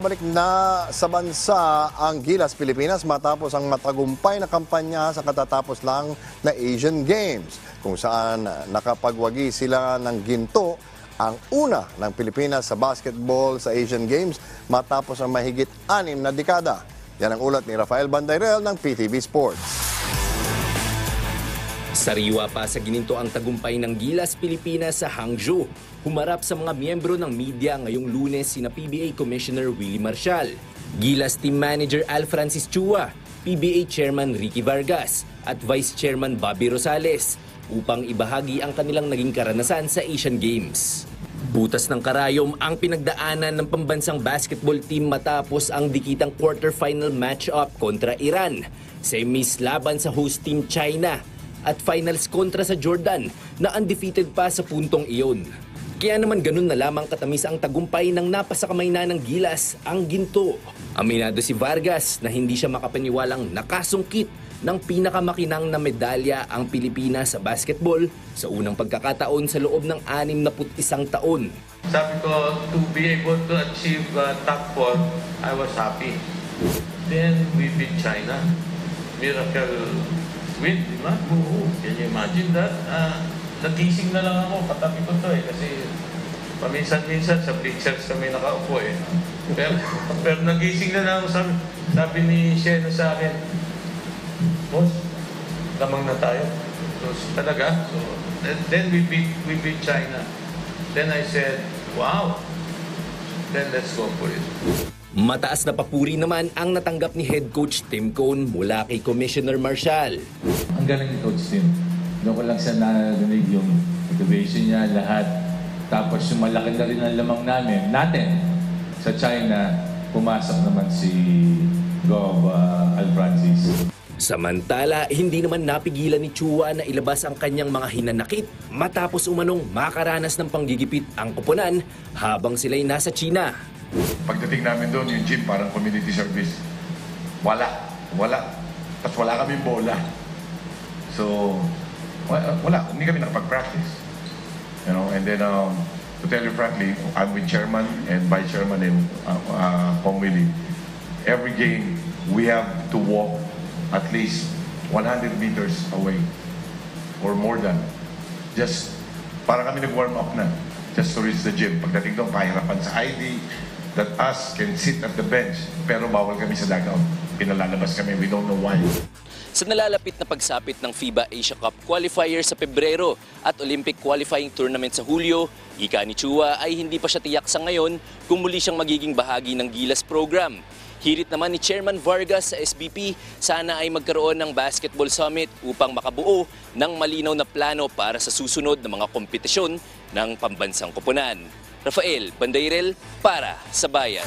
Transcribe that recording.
Balik na sa bansa ang Gilas Pilipinas matapos ang matagumpay na kampanya sa katatapos lang na Asian Games, kung saan nakapagwagi sila ng ginto, ang una ng Pilipinas sa basketball sa Asian Games matapos ang mahigit 6 na dekada. Yan ang ulat ni Rafael Bandayrel ng PTV Sports. Sariwa pa sa gininto ang tagumpay ng Gilas Pilipinas sa Hangzhou. Humarap sa mga miyembro ng media ngayong Lunes sina PBA Commissioner Willie Marcial, Gilas Team Manager Al Francis Chua, PBA Chairman Ricky Vargas at Vice Chairman Bobby Rosales upang ibahagi ang kanilang naging karanasan sa Asian Games. Butas ng karayom ang pinagdaanan ng pambansang basketball team matapos ang dikitang quarterfinal match-up kontra Iran, semis laban sa host team China, at finals kontra sa Jordan na undefeated pa sa puntong iyon. Kaya naman ganun na lamang katamis ang tagumpay ng napasakamay na ng Gilas, ang ginto. Aminado si Vargas na hindi siya makapaniwalang nakasungkit ng pinakamakinang na medalya ang Pilipinas sa basketball sa unang pagkakataon sa loob ng 61 taon. Sabi ko, to be able to achieve top 4, I was happy. Then we beat China. Miracle win, di ba? Can you imagine that? Nagising na lang ako, katabi ko to kasi paminsan-minsan sa bleachers kami nakaupo Pero nagising na lang ako, sabi ni Sheno sa akin, boss, lamang na tayo. So, talaga? So, then we beat China. Then I said, wow, then let's go for it. Mataas na papuri naman ang natanggap ni Head Coach Tim Cone mula kay Commissioner Marcial. Ang galing ni Coach Tim. Doon ko lang siya narinig yung motivation niya, lahat. Tapos yung malaki na rin ang lamang natin sa China, pumasok naman si Gov Al Francis. Samantala, hindi naman napigilan ni Chua na ilabas ang kanyang mga hinanakit matapos umanong makaranas ng panggigipit ang koponan habang sila'y nasa China. Pagdating namin doon, yung gym parang community service. Wala. Tapos wala kaming bola. So, wala. Hindi kami nakapag-practice. You know, and then, to tell you frankly, I'm with Chairman and Vice Chairman and Kong Willie. Every game, we have to walk at least 100 meters away or more than. Just, para kami nag-warm up na. Just to reach the gym. Pagdating doon, pahirapan sa ID, that us can sit at the bench, pero bawal kami sa dugout. Pinalalabas kami, we don't know why. Sa nalalapit na pagsapit ng FIBA Asia Cup qualifier sa Pebrero at Olympic qualifying tournament sa Hulyo, ika ni Chua ay hindi pa siya tiyak sa ngayon kung muli siyang magiging bahagi ng Gilas program. Hirit naman ni Chairman Vargas sa SBP, sana ay magkaroon ng basketball summit upang makabuo ng malinaw na plano para sa susunod na mga kompetisyon ng pambansang koponan. Rafael Bandayrel para sa Bayan.